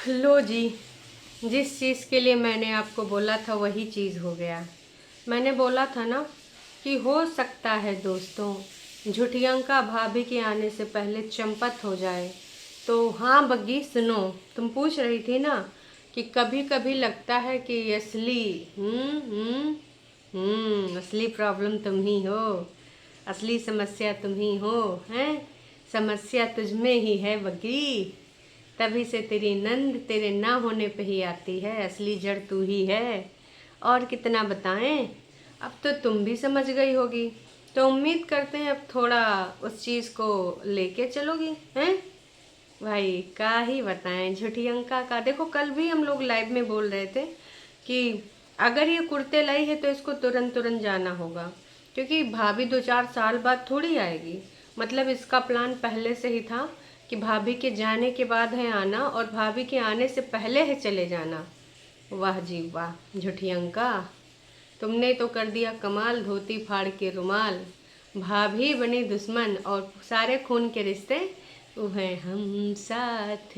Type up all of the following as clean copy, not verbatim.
लो जी, जिस चीज़ के लिए मैंने आपको बोला था वही चीज़ हो गया। मैंने बोला था ना कि हो सकता है दोस्तों झुठियंका भाभी के आने से पहले चंपत हो जाए। तो हाँ बग्गी सुनो, तुम पूछ रही थी ना कि कभी कभी लगता है कि असली असली प्रॉब्लम तुम ही हो, असली समस्या तुम ही हो। हैं, समस्या तुझ में ही है बग्गी, तभी से तेरी नंद तेरे ना होने पे ही आती है। असली जड़ तू ही है। और कितना बताएं, अब तो तुम भी समझ गई होगी। तो उम्मीद करते हैं अब थोड़ा उस चीज़ को लेके चलोगी। हैं भाई, का ही बताएं झूठी अंका का। देखो कल भी हम लोग लाइव में बोल रहे थे कि अगर ये कुर्ते लाई है तो इसको तुरंत तुरंत जाना होगा, क्योंकि भाभी 2-4 साल बाद थोड़ी आएगी। मतलब इसका प्लान पहले से ही था कि भाभी के जाने के बाद है आना और भाभी के आने से पहले है चले जाना। वाह जी वाह झूठी अंका, तुमने तो कर दिया कमाल। धोती फाड़ के रुमाल, भाभी बनी दुश्मन और सारे खून के रिश्ते वो हैं हम साथ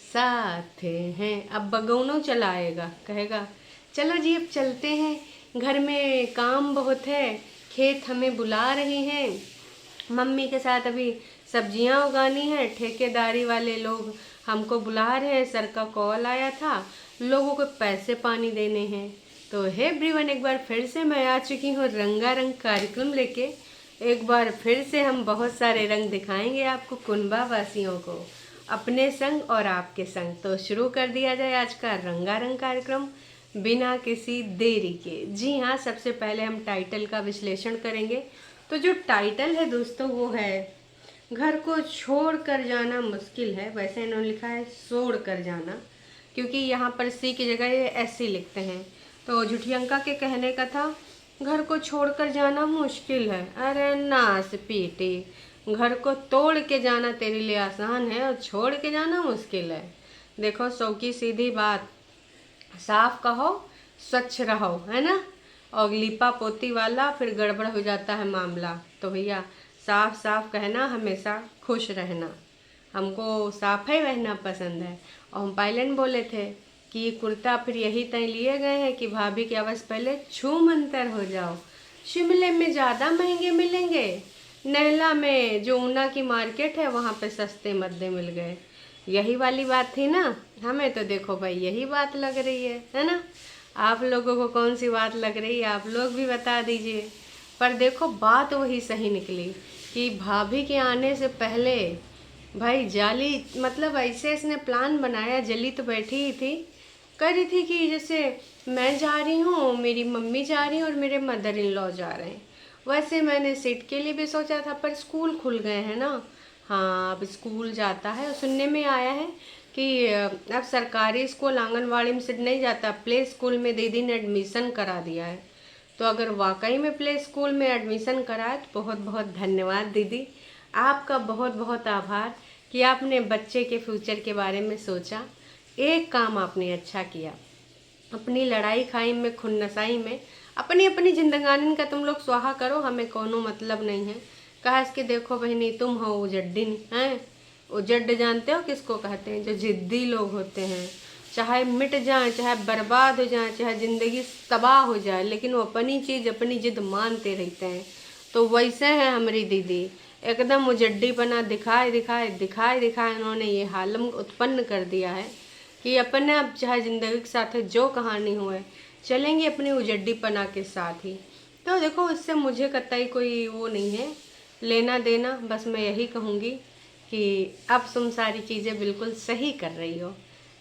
साथ हैं। अब बगौनों चला आएगा, कहेगा चलो जी अब चलते हैं, घर में काम बहुत है, खेत हमें बुला रहे हैं, मम्मी के साथ अभी सब्जियां उगानी है, ठेकेदारी वाले लोग हमको बुला रहे हैं, सर का कॉल आया था, लोगों को पैसे पानी देने हैं। तो हे एवरीवन, एक बार फिर से मैं आ चुकी हूँ रंगारंग कार्यक्रम लेके। एक बार फिर से हम बहुत सारे रंग दिखाएंगे आपको, कुनबा वासियों को, अपने संग और आपके संग। तो शुरू कर दिया जाए आज का रंगारंग कार्यक्रम बिना किसी देरी के। जी हाँ, सबसे पहले हम टाइटल का विश्लेषण करेंगे। तो जो टाइटल है दोस्तों वो है घर को छोड़ कर जाना मुश्किल है। वैसे इन्होंने लिखा है छोड़ कर जाना, क्योंकि यहाँ पर सी की जगह ये ऐसे लिखते हैं। तो झुठियंका के कहने का था घर को छोड़कर जाना मुश्किल है। अरे नास पीटी, घर को तोड़ के जाना तेरे लिए आसान है और छोड़ के जाना मुश्किल है। देखो सौ की सीधी बात, साफ कहो स्वच्छ रहो, है ना। और लिपा पोती वाला फिर गड़बड़ हो जाता है मामला। तो भैया साफ साफ कहना, हमेशा खुश रहना। हमको साफ ही रहना पसंद है। और हम पायलन बोले थे कि ये कुर्ता फिर यही तय लिए गए हैं कि भाभी की आवाज़ पहले छू मंतर हो जाओ। शिमले में ज़्यादा महंगे मिलेंगे, नैला में जो ऊना की मार्केट है वहाँ पे सस्ते मद्दे मिल गए। यही वाली बात थी ना। हमें तो देखो भाई यही बात लग रही है ना। आप लोगों को कौन सी बात लग रही है, आप लोग भी बता दीजिए। पर देखो बात वही सही निकली कि भाभी के आने से पहले भाई जाली, मतलब ऐसे इसने प्लान बनाया। जली तो बैठी ही थी, कह रही थी कि जैसे मैं जा रही हूँ, मेरी मम्मी जा रही है और मेरे मदर इन लॉ जा रहे हैं। वैसे मैंने सीट के लिए भी सोचा था, पर स्कूल खुल गए हैं ना। हाँ अब स्कूल जाता है। सुनने में आया है कि अब सरकारी स्कूल आंगनवाड़ी में सीट नहीं जाता, प्ले स्कूल में दीदी ने एडमिशन करा दिया है। तो अगर वाकई में प्ले स्कूल में एडमिशन कराए तो बहुत बहुत धन्यवाद दीदी, आपका बहुत बहुत आभार कि आपने बच्चे के फ्यूचर के बारे में सोचा। एक काम आपने अच्छा किया, अपनी लड़ाई खाई में खुन्नसाई में अपनी अपनी जिंदगानी का तुम लोग स्वाहा करो, हमें कोनो मतलब नहीं है। कहा इसके देखो बहनी, तुम हो उजड्डिन हैं। उजड्ड जानते हो किसको कहते हैं? जो जिद्दी लोग होते हैं, चाहे मिट जाए, चाहे बर्बाद हो जाए, चाहे ज़िंदगी तबाह हो जाए, लेकिन वो अपनी चीज़ अपनी जिद मानते रहते हैं। तो वैसे हैं हमारी दीदी, एकदम उजड्डी बना दिखाए दिखाए दिखाए दिखाए उन्होंने ये हालम उत्पन्न कर दिया है कि अपने अब चाहे ज़िंदगी के साथ जो कहानी हुए चलेंगे अपनी उजड्डी पना के साथ ही। तो देखो इससे मुझे कतई कोई वो नहीं है लेना देना। बस मैं यही कहूँगी कि अब तुम सारी चीज़ें बिल्कुल सही कर रही हो,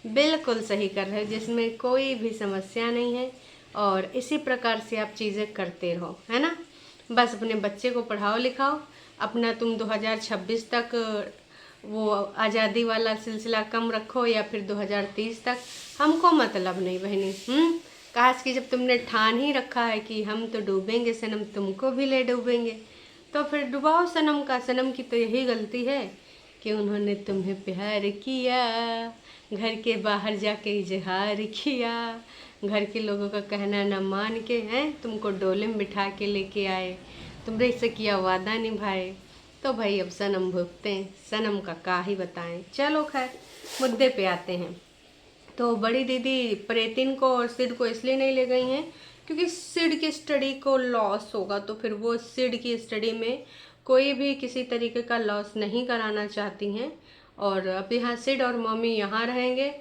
बिल्कुल सही कर रहे हो, जिसमें कोई भी समस्या नहीं है। और इसी प्रकार से आप चीज़ें करते रहो, है ना। बस अपने बच्चे को पढ़ाओ लिखाओ, अपना तुम 2026 तक वो आज़ादी वाला सिलसिला कम रखो या फिर 2030 तक, हमको मतलब नहीं बहनी। काश कि जब तुमने ठान ही रखा है कि हम तो डूबेंगे सनम, तुमको भी ले डूबेंगे, तो फिर डुबाओ सनम का। सनम की तो यही गलती है कि उन्होंने तुम्हें प्यार किया, घर के बाहर जाके इजहार किया, घर के लोगों का कहना न मान के हैं तुमको डोले में बिठा के लेके आए, तुमने इससे किया वादा निभाए। तो भाई अब सनम भुगते हैं, सनम का ही बताएं। चलो खैर मुद्दे पे आते हैं। तो बड़ी दीदी प्रेतिन को और सिड को इसलिए नहीं ले गई हैं क्योंकि सिड की स्टडी को लॉस होगा, तो फिर वो सिड की स्टडी में कोई भी किसी तरीके का लॉस नहीं कराना चाहती हैं। और अब यहाँ सिड और मम्मी यहाँ रहेंगे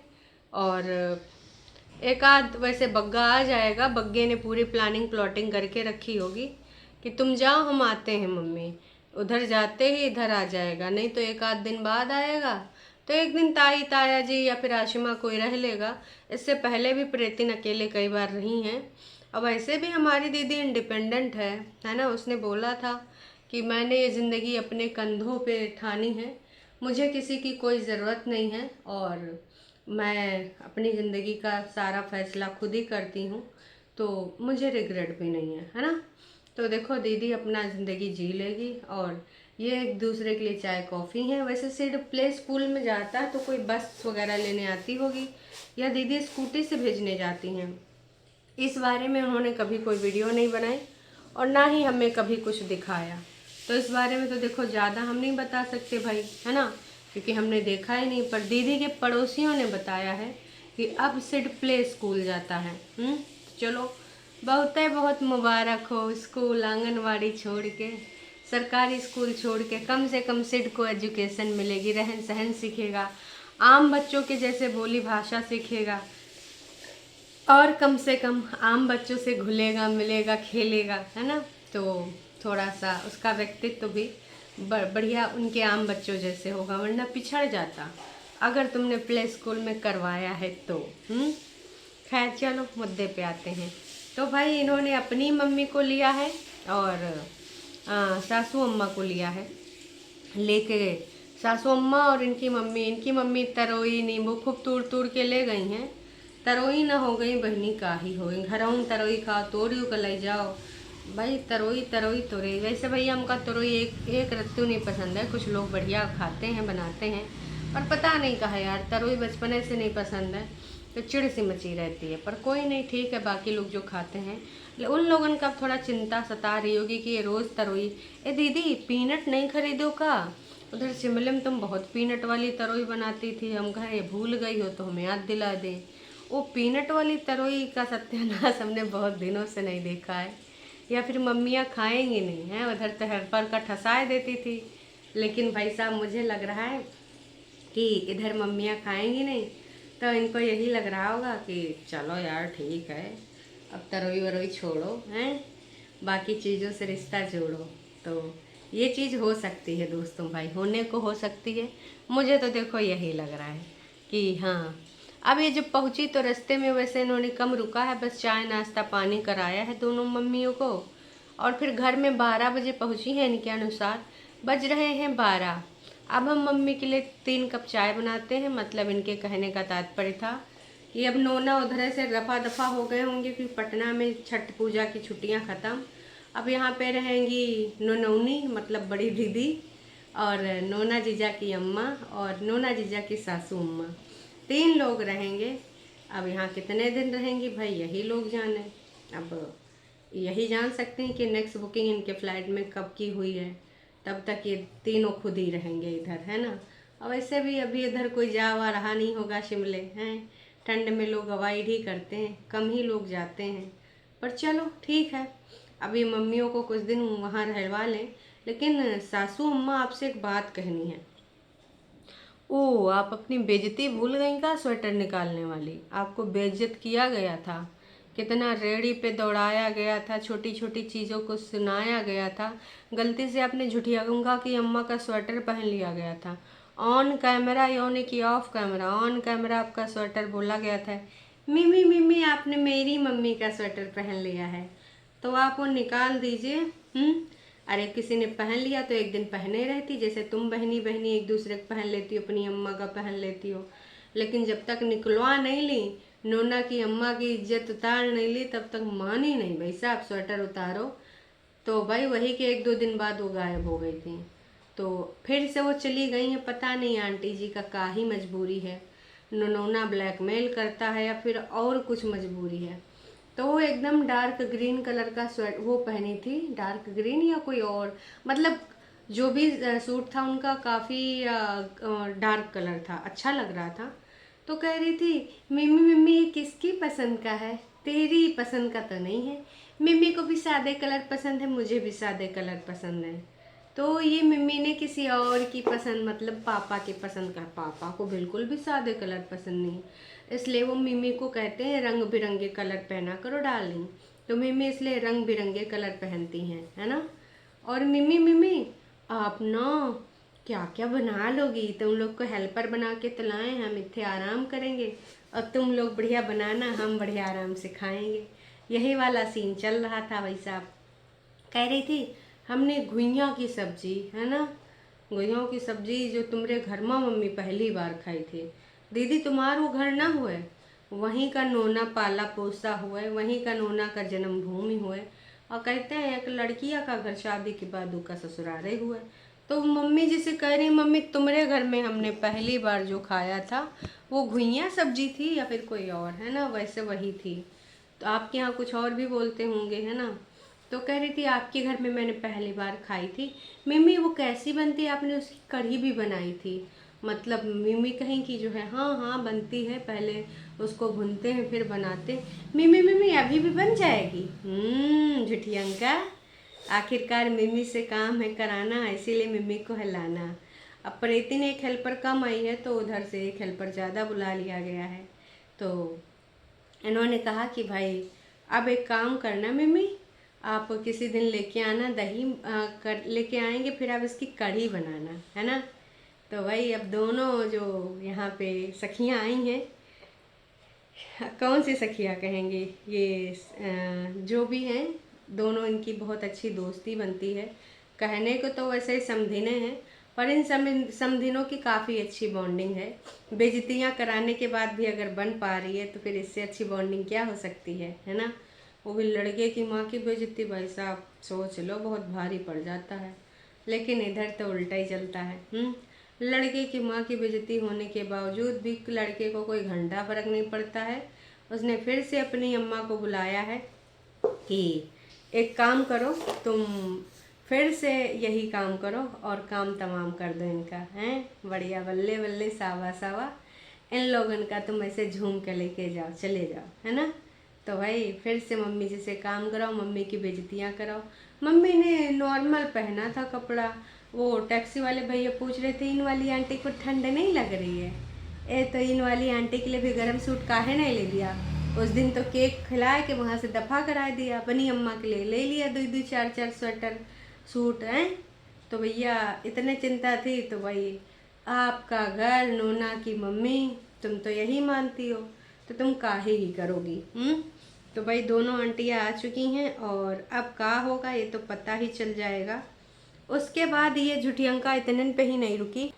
और एक आध वैसे बग्गा आ जाएगा। बग्गे ने पूरी प्लानिंग प्लॉटिंग करके रखी होगी कि तुम जाओ हम आते हैं मम्मी, उधर जाते ही इधर आ जाएगा, नहीं तो एक आध दिन बाद आएगा। तो एक दिन ताई ताया जी या फिर आशिमा कोई रह लेगा। इससे पहले भी प्रेतिन अकेले कई बार रही हैं। अब ऐसे भी हमारी दीदी इंडिपेंडेंट है ना। उसने बोला था कि मैंने ये ज़िंदगी अपने कंधों पे ठानी है, मुझे किसी की कोई ज़रूरत नहीं है और मैं अपनी ज़िंदगी का सारा फैसला खुद ही करती हूँ, तो मुझे रिग्रेट भी नहीं है ना। तो देखो दीदी अपना ज़िंदगी जी लेगी और ये एक दूसरे के लिए चाय कॉफ़ी है। वैसे सिर्फ प्ले स्कूल में जाता है तो कोई बस वगैरह लेने आती होगी या दीदी स्कूटी से भेजने जाती हैं। इस बारे में उन्होंने कभी कोई वीडियो नहीं बनाई और ना ही हमें कभी कुछ दिखाया, तो इस बारे में तो देखो ज़्यादा हम नहीं बता सकते भाई, है ना, क्योंकि हमने देखा ही नहीं। पर दीदी के पड़ोसियों ने बताया है कि अब सिड प्ले स्कूल जाता है। चलो बहुत मुबारक हो। स्कूल आंगनवाड़ी छोड़ के, सरकारी स्कूल छोड़ के कम से कम सिड को एजुकेशन मिलेगी, रहन सहन सीखेगा, आम बच्चों के जैसे बोली भाषा सीखेगा और कम से कम आम बच्चों से घुलेगा मिलेगा खेलेगा, है ना। तो थोड़ा सा उसका व्यक्तित्व भी बढ़िया उनके आम बच्चों जैसे होगा, वरना पिछड़ जाता अगर तुमने प्ले स्कूल में करवाया है तो। खैर चलो मुद्दे पे आते हैं। तो भाई इन्होंने अपनी मम्मी को लिया है और सासू अम्मा को लिया है, लेके गए सासू अम्मा और इनकी मम्मी तरोई नींबू खूब तोड़ के ले गई हैं। तरोई ना हो गई बहनी का ही हो गई, घरों तरोई खाओ तोड़ियो का ले जाओ भाई। तरोई तोड़े वैसे भैया हमका तरोई एक रत्तू नहीं पसंद है। कुछ लोग बढ़िया खाते हैं बनाते हैं, पर पता नहीं कहा यार तरोई बचपने से नहीं पसंद है, तो चिड़ सी मची रहती है। पर कोई नहीं, ठीक है, बाकी लोग जो खाते हैं उन लोगों का थोड़ा चिंता सता रही होगी कि ये रोज़ तरोई। ए दीदी पीनट नहीं खरीदो का? उधर शिमले में तुम बहुत पीनट वाली तरोई बनाती थी, हम कहे भूल गई हो तो हमें याद दिला दे। वो पीनट वाली तरोई का सत्यानाश हमने बहुत दिनों से नहीं देखा है, या फिर मम्मियाँ खाएंगी नहीं हैं। उधर तो हर पर का ठसाए देती थी, लेकिन भाई साहब मुझे लग रहा है कि इधर मम्मियाँ खाएंगी नहीं, तो इनको यही लग रहा होगा कि चलो यार ठीक है, अब तरोई वरोई छोड़ो हैं, बाकी चीज़ों से रिश्ता जोड़ो। तो ये चीज़ हो सकती है दोस्तों, भाई होने को हो सकती है। मुझे तो देखो यही लग रहा है कि हाँ। अब ये जब पहुंची तो रास्ते में वैसे इन्होंने कम रुका है, बस चाय नाश्ता पानी कराया है दोनों मम्मियों को, और फिर घर में 12 बजे पहुंची है इनके अनुसार। बज रहे हैं 12। अब हम मम्मी के लिए 3 कप चाय बनाते हैं। मतलब इनके कहने का तात्पर्य था कि अब नोना उधर से रफा दफा हो गए होंगे क्योंकि पटना में छठ पूजा की छुट्टियां ख़त्म। अब यहाँ पे रहेंगी नोनौनी मतलब बड़ी दीदी और नोना जीजा की अम्मा और नोना जीजा की सासू अम्मा, 3 लोग रहेंगे। अब यहाँ कितने दिन रहेंगी भाई यही लोग जाने। अब यही जान सकते हैं कि नेक्स्ट बुकिंग इनके फ़्लाइट में कब की हुई है, तब तक ये तीनों खुद ही रहेंगे इधर, है ना। और वैसे भी अभी इधर कोई जा वा रहा नहीं होगा शिमले, हैं ठंड में लोग अवॉइड ही करते हैं, कम ही लोग जाते हैं। पर चलो ठीक है, अभी मम्मियों को कुछ दिन वहाँ रहवा लें। लेकिन सासू अम्मा आपसे एक बात कहनी है। ओ आप अपनी बेइज्जती भूल गई का? स्वेटर निकालने वाली आपको बेइज्जत किया गया था, कितना रेड़ी पे दौड़ाया गया था, छोटी छोटी चीज़ों को सुनाया गया था। गलती से आपने झुठियाऊंगा की अम्मा का स्वेटर पहन लिया गया था ऑन कैमरा, यानी कि ऑफ कैमरा। ऑन कैमरा आपका स्वेटर बोला गया था मिमी मिमी आपने मेरी मम्मी का स्वेटर पहन लिया है, तो आप वो निकाल दीजिए। अरे किसी ने पहन लिया तो एक दिन पहने रहती, जैसे तुम बहनी बहनी एक दूसरे को पहन लेती हो, अपनी अम्मा का पहन लेती हो। लेकिन जब तक निकलवा नहीं ली, नोना की अम्मा की इज्जत उतार नहीं ली, तब तक मानी नहीं भाई साहब स्वेटर उतारो। तो भाई वही के 1-2 दिन बाद वो गायब हो गई थी। तो फिर से वो चली गई हैं, पता नहीं आंटी जी का ही मजबूरी है, नोना ब्लैकमेल करता है या फिर और कुछ मजबूरी है। तो वो एकदम डार्क ग्रीन कलर का स्वेट वो पहनी थी, डार्क ग्रीन या कोई और, मतलब जो भी सूट था उनका काफ़ी डार्क कलर था, अच्छा लग रहा था। तो कह रही थी मिम्मी मिम्मी ये किसकी पसंद का है, तेरी पसंद का तो नहीं है। मिम्मी को भी सादे कलर पसंद है, मुझे भी सादे कलर पसंद है। तो ये मिम्मी ने किसी और की पसंद मतलब पापा की पसंद का, पापा को बिल्कुल भी सादे कलर पसंद नहीं, इसलिए वो मिम्मी को कहते हैं रंग बिरंगे कलर पहना करो डार्लिंग। तो मिम्मी इसलिए रंग बिरंगे कलर पहनती हैं, है ना। और मिम्मी मिम्मी आप ना क्या क्या बना लोगी, तुम लोग को हेल्पर बना के तो लाए, हम इतने आराम करेंगे और तुम लोग बढ़िया बनाना, हम बढ़िया आराम से खाएंगे। यही वाला सीन चल रहा था भाई साहब। कह रही थी हमने घुइयाँ की सब्जी, है ना, घुइयों की सब्जी जो तुम्हारे घर में मम्मी पहली बार खाई थी। दीदी तुम्हारो घर ना हुए, वहीं का नोना पाला पोसा हुआ है, वहीं का नोना का जन्मभूमि हुआ है। और कहते हैं एक लड़किया का घर शादी के बाद का ससुरारे हुआ है। तो मम्मी जिसे कह रही मम्मी तुम्हारे घर में हमने पहली बार जो खाया था वो घुइयाँ सब्जी थी या फिर कोई और, है ना, वैसे वही थी। तो आपके यहाँ कुछ और भी बोलते होंगे, है ना। तो कह रही थी आपके घर में मैंने पहली बार खाई थी। मिम्मी वो कैसी बनती है, आपने उसकी कढ़ी भी बनाई थी, मतलब मिम्मी कहीं की जो है, हाँ हाँ बनती है, पहले उसको भूनते हैं फिर बनाते। मिम्मी मिम्मी अभी भी बन जाएगी। झुठियंका, आखिरकार मिम्मी से काम है कराना, इसीलिए मिम्मी को हिलाना। अब प्रीति ने एक हेल्पर कम आई है तो उधर से एक हेल्पर ज़्यादा बुला लिया गया है। तो इन्होंने कहा कि भाई अब एक काम करना मिम्मी, आप किसी दिन लेके आना दही कर लेके आएंगे, फिर आप इसकी कढ़ी बनाना, है ना। तो भाई अब दोनों जो यहाँ पे सखियाँ आई हैं, कौन सी सखियाँ कहेंगे ये, जो भी हैं, दोनों इनकी बहुत अच्छी दोस्ती बनती है। कहने को तो वैसे ही समधिने हैं, पर इन समधिनों की काफ़ी अच्छी बॉन्डिंग है। बेइज्जतियाँ कराने के बाद भी अगर बन पा रही है तो फिर इससे अच्छी बॉन्डिंग क्या हो सकती है ना। वो भी लड़के की माँ की बेइज्जती, भाई साहब सोच लो बहुत भारी पड़ जाता है। लेकिन इधर तो उल्टा ही चलता है। लड़के की माँ की बेइज्जती होने के बावजूद भी लड़के को कोई घंटा फर्क नहीं पड़ता है। उसने फिर से अपनी अम्मा को बुलाया है कि एक काम करो, तुम फिर से यही काम करो और काम तमाम कर दो इनका, हैं बढ़िया, बल्ले बल्ले सावा सावा, इन लोगों का तुम ऐसे झूम के लेके जाओ, चले जाओ, है ना। तो भाई फिर से मम्मी जी से काम कराओ, मम्मी की बेइज्जतियाँ कराओ। मम्मी ने नॉर्मल पहना था कपड़ा, वो टैक्सी वाले भैया पूछ रहे थे इन वाली आंटी को ठंड नहीं लग रही है, तो इन वाली आंटी के लिए भी गर्म सूट काहे नहीं ले लिया। उस दिन तो केक खिला के वहाँ से दफ़ा करा दिया, अपनी अम्मा के लिए ले लिया 2-2 4-4 स्वेटर सूट हैं। तो भैया इतने चिंता थी तो भाई आपका घर, नोना की मम्मी, तुम तो यही मानती हो तो तुम काहे ही करोगी। तो भाई दोनों आंटियाँ आ चुकी हैं और अब का होगा ये तो पता ही चल जाएगा। उसके बाद ये झुठियंका इतने पे ही नहीं रुकी,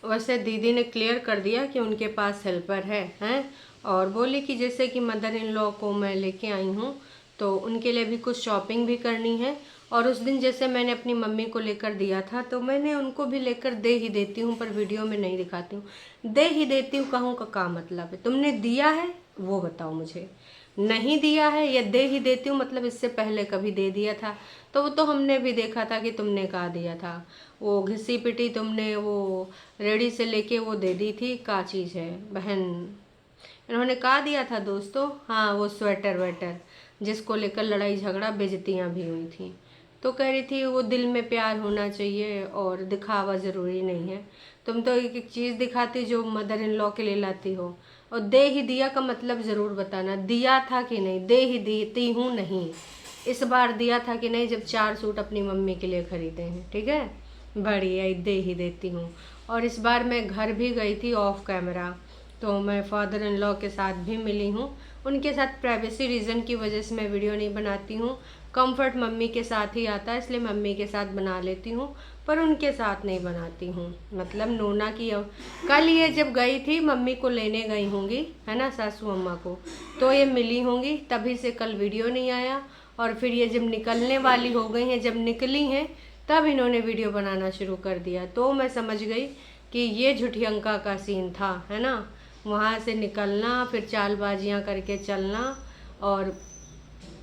वैसे दीदी ने क्लियर कर दिया कि उनके पास हेल्पर है हैं, और बोली कि जैसे कि मदर इन लॉ को मैं लेके आई हूँ तो उनके लिए भी कुछ शॉपिंग भी करनी है। और उस दिन जैसे मैंने अपनी मम्मी को लेकर दिया था तो मैंने उनको भी लेकर दे ही देती हूँ, पर वीडियो में नहीं दिखाती हूँ, दे ही देती हूँ। कहूँ का मतलब है, तुमने दिया है वो बताओ मुझे, नहीं दिया है या दे ही देती हूँ मतलब इससे पहले कभी दे दिया था तो वो तो हमने भी देखा था कि तुमने कहा दिया था। वो घिसी पिटी तुमने वो रेडी से लेके वो दे दी थी, का चीज़ है बहन, इन्होंने कहा दिया था दोस्तों, हाँ वो स्वेटर वेटर जिसको लेकर लड़ाई झगड़ा बेइज्जतियाँ भी हुई थी। तो कह रही थी वो दिल में प्यार होना चाहिए और दिखावा ज़रूरी नहीं है, तुम तो एक एक चीज़ दिखाती जो मदर इन लॉ के लिए लाती हो। और दे ही दिया का मतलब ज़रूर बताना, दिया था कि नहीं, दे ही देती हूँ नहीं, इस बार दिया था कि नहीं जब 4 सूट अपनी मम्मी के लिए ख़रीदे हैं, ठीक है, बढ़िया दे ही देती हूँ। और इस बार मैं घर भी गई थी ऑफ कैमरा, तो मैं फादर इन लॉ के साथ भी मिली हूँ, उनके साथ प्राइवेसी रीज़न की वजह से मैं वीडियो नहीं बनाती हूँ। कंफर्ट मम्मी के साथ ही आता है इसलिए मम्मी के साथ बना लेती हूँ, पर उनके साथ नहीं बनाती हूँ। मतलब नोना की कल ये जब गई थी मम्मी को लेने गई होंगी, है ना, सासू अम्मा को, तो ये मिली होंगी, तभी से कल वीडियो नहीं आया। और फिर ये जब निकलने वाली हो गई हैं, जब निकली हैं तब इन्होंने वीडियो बनाना शुरू कर दिया, तो मैं समझ गई कि ये झुठियंका का सीन था, है ना। वहाँ से निकलना फिर चालबाजियाँ करके चलना। और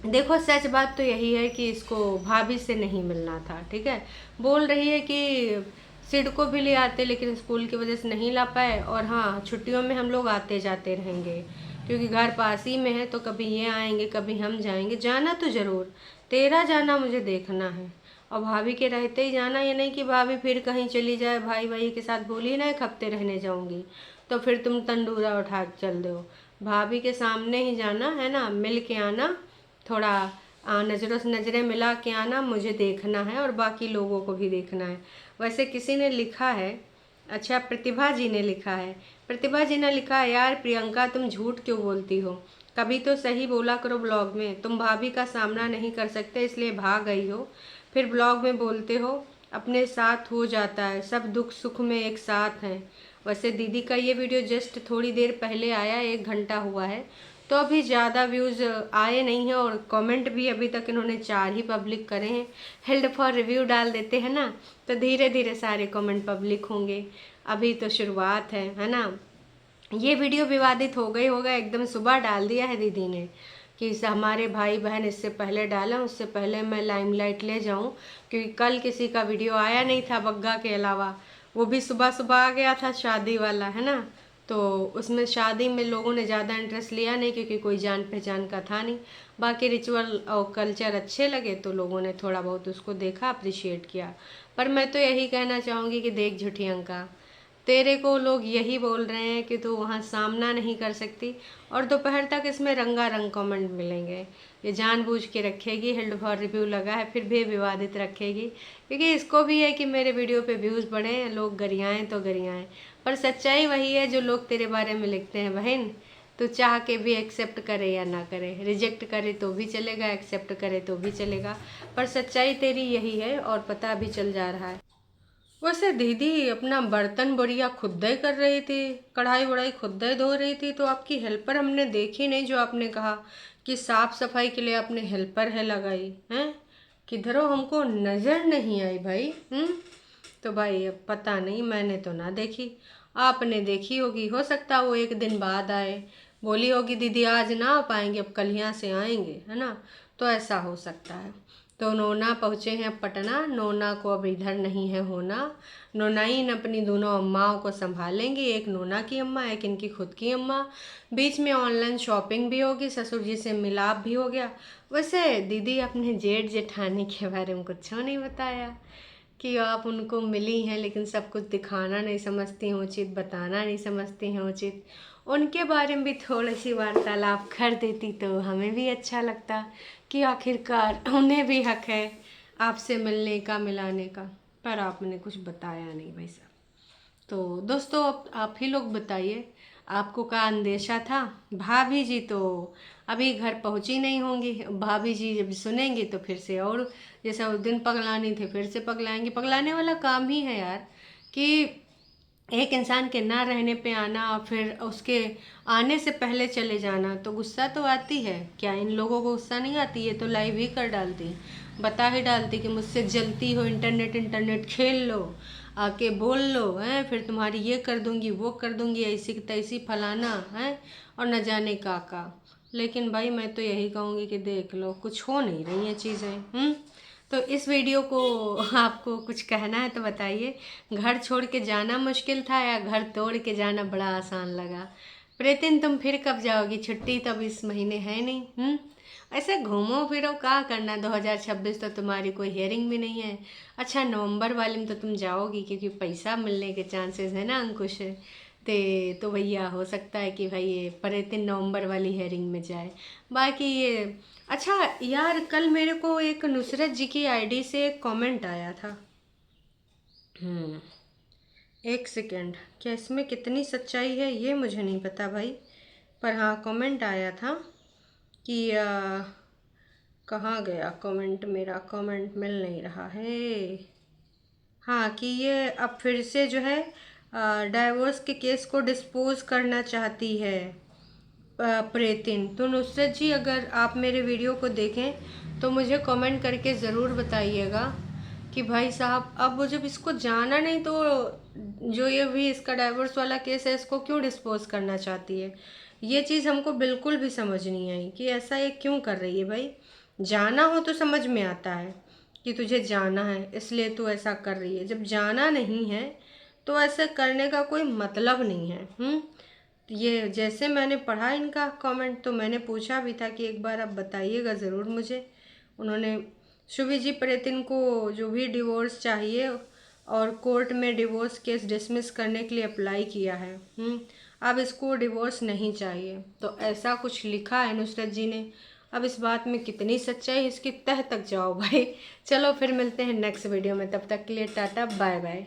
देखो सच बात तो यही है कि इसको भाभी से नहीं मिलना था, ठीक है। बोल रही है कि सिड को भी ले आते, लेकिन स्कूल की वजह से नहीं ला पाए। और हाँ, छुट्टियों में हम लोग आते जाते रहेंगे, क्योंकि घर पास ही में है, तो कभी ये आएंगे कभी हम जाएंगे। जाना तो ज़रूर, तेरा जाना मुझे देखना है। और भाभी के रहते ही जाना, ये नहीं कि भाभी फिर कहीं चली जाए, भाई के साथ बोली ना 1 हफ्ते रहने जाऊंगी, तो फिर तुम तंदूरा उठा के चल दो। भाभी के सामने ही जाना है ना, मिल के आना, थोड़ा नज़रों से नज़रें मिला के आना, मुझे देखना है और बाकी लोगों को भी देखना है। वैसे किसी ने लिखा है, अच्छा प्रतिभा जी ने लिखा है, प्रतिभा जी ने लिखा है, यार प्रियंका तुम झूठ क्यों बोलती हो, कभी तो सही बोला करो ब्लॉग में। तुम भाभी का सामना नहीं कर सकते इसलिए भाग गई हो, फिर ब्लॉग में बोलते हो अपने साथ हो जाता है, सब दुख सुख में एक साथ हैं। वैसे दीदी का ये वीडियो जस्ट थोड़ी देर पहले आया, 1 घंटा हुआ है, तो अभी ज़्यादा व्यूज़ आए नहीं हैं, और कमेंट भी अभी तक इन्होंने 4 ही पब्लिक करे हैं। हेल्ड फॉर रिव्यू डाल देते हैं ना, तो धीरे धीरे सारे कमेंट पब्लिक होंगे, अभी तो शुरुआत है ना। ये वीडियो विवादित हो गई होगा, एकदम सुबह डाल दिया है दीदी ने कि हमारे भाई बहन इससे पहले डाला, उससे पहले मैं लाइमलाइट ले जाऊं, क्योंकि कल किसी का वीडियो आया नहीं था बग्गा के अलावा, वो भी सुबह सुबह आ गया था शादी वाला, है ना। तो उसमें शादी में लोगों ने ज़्यादा इंटरेस्ट लिया नहीं, क्योंकि कोई जान पहचान का था नहीं। बाकी रिचुअल और कल्चर अच्छे लगे तो लोगों ने थोड़ा बहुत उसको देखा, अप्रिशिएट किया। पर मैं तो यही कहना चाहूँगी कि देख झूठी अंका, तेरे को लोग यही बोल रहे हैं कि तू वहाँ सामना नहीं कर सकती, और दोपहर तक इसमें रंगारंग कमेंट मिलेंगे। ये जानबूझ के रखेगी, हेल्ड फॉर रिव्यू लगा है फिर भी विवादित रखेगी, क्योंकि इसको भी है कि मेरे वीडियो पे व्यूज़ बढ़े, लोग गरियाएं तो गरियाएं। पर सच्चाई वही है जो लोग तेरे बारे में लिखते हैं बहन। तू चाह के भी एक्सेप्ट करे या ना करे, रिजेक्ट करे तो भी चलेगा, एक्सेप्ट करे तो भी चलेगा, पर सच्चाई तेरी यही है और पता भी चल जा रहा है। वैसे दीदी अपना बर्तन बढ़िया खुद ही कर रही थी, कढ़ाई वढ़ाई खुद ही धो रही थी, तो आपकी हेल्पर हमने देखी नहीं, जो आपने कहा कि साफ सफाई के लिए आपने हेल्पर है लगाई हैं, किधरों हमको नज़र नहीं आई भाई। तो भाई अब पता नहीं, मैंने तो ना देखी, आपने देखी होगी, हो सकता वो 1 दिन बाद आए, बोली होगी दीदी आज ना आ पाएंगे, अब कल यहाँ से आएंगे, है ना, तो ऐसा हो सकता है। तो नोना पहुँचे हैं पटना, नोना को अब इधर नहीं है होना। नोनाइन अपनी दोनों अम्माओं को संभालेंगी, एक नोना की अम्मा, एक इनकी खुद की अम्मा। बीच में ऑनलाइन शॉपिंग भी होगी, ससुर जी से मिलाप भी हो गया। वैसे दीदी अपने जेठ जेठानी के बारे में कुछ नहीं बताया कि आप उनको मिली हैं, लेकिन सब कुछ दिखाना नहीं समझती हैं उचित, बताना नहीं समझती हैं उचित। उनके बारे में भी थोड़ी सी वार्तालाप कर देती तो हमें भी अच्छा लगता कि आखिरकार उन्हें भी हक है आपसे मिलने का, मिलाने का। पर आपने कुछ बताया नहीं भाई साहब। तो दोस्तों आप ही लोग बताइए, आपको क्या अंदेशा था। भाभी जी तो अभी घर पहुंची नहीं होंगी, भाभी जी जब सुनेंगी तो फिर से, और जैसे उस दिन पगलानी थे फिर से पगलाएंगी। पगलाने वाला काम ही है यार, कि एक इंसान के ना रहने पे आना और फिर उसके आने से पहले चले जाना, तो गुस्सा तो आती है। क्या इन लोगों को गुस्सा नहीं आती? ये तो लाइव ही कर डालती, बता ही डालती कि मुझसे जलती हो, इंटरनेट खेल लो, आके बोल लो हैं, फिर तुम्हारी ये कर दूंगी वो कर दूंगी, ऐसी तैसी फलाना है, और न जाने का। लेकिन भाई मैं तो यही कहूँगी कि देख लो, कुछ हो नहीं रही हैं चीज़ें। तो इस वीडियो को आपको कुछ कहना है तो बताइए, घर छोड़ के जाना मुश्किल था या घर तोड़ के जाना बड़ा आसान लगा? प्रीतिन तुम फिर कब जाओगी? छुट्टी तो अब इस महीने है नहीं। ऐसे घूमो फिरो, क्या करना, 2026 तो तुम्हारी कोई हियरिंग भी नहीं है। अच्छा नवंबर वाले में तो तुम जाओगी, क्योंकि पैसा मिलने के चांसेस है ना अंकुश तो भैया हो सकता है कि भाई ये प्रीतिन नवंबर वाली हियरिंग में जाए। बाकी ये अच्छा यार, कल मेरे को एक नुसरत जी की आईडी से एक कमेंट आया था। एक सेकेंड, क्या इसमें कितनी सच्चाई है ये मुझे नहीं पता भाई, पर हाँ कमेंट आया था कि कहाँ गया कमेंट, मेरा कमेंट मिल नहीं रहा है। हाँ, कि ये अब फिर से जो है डाइवोर्स के केस को डिस्पोज करना चाहती है प्रीतिन। तो नुसरत जी अगर आप मेरे वीडियो को देखें तो मुझे कमेंट करके ज़रूर बताइएगा कि भाई साहब अब वो जब इसको जाना नहीं, तो जो ये भी इसका डाइवोर्स वाला केस है इसको क्यों डिस्पोज करना चाहती है? ये चीज़ हमको बिल्कुल भी समझ नहीं आई कि ऐसा ये क्यों कर रही है भाई। जाना हो तो समझ में आता है कि तुझे जाना है इसलिए तू ऐसा कर रही है। जब जाना नहीं है तो ऐसे करने का कोई मतलब नहीं है। ये जैसे मैंने पढ़ा इनका कमेंट तो मैंने पूछा भी था कि एक बार आप बताइएगा ज़रूर मुझे। उन्होंने शुभी जी प्रेतिन को जो भी डिवोर्स चाहिए और कोर्ट में डिवोर्स केस डिसमिस करने के लिए अप्लाई किया है। अब इसको डिवोर्स नहीं चाहिए, तो ऐसा कुछ लिखा है नुसरत जी ने। अब इस बात में कितनी सच्चाई है इसकी तह तक जाओ भाई। चलो फिर मिलते हैं नेक्स्ट वीडियो में, तब तक के लिए टाटा बाय बाय।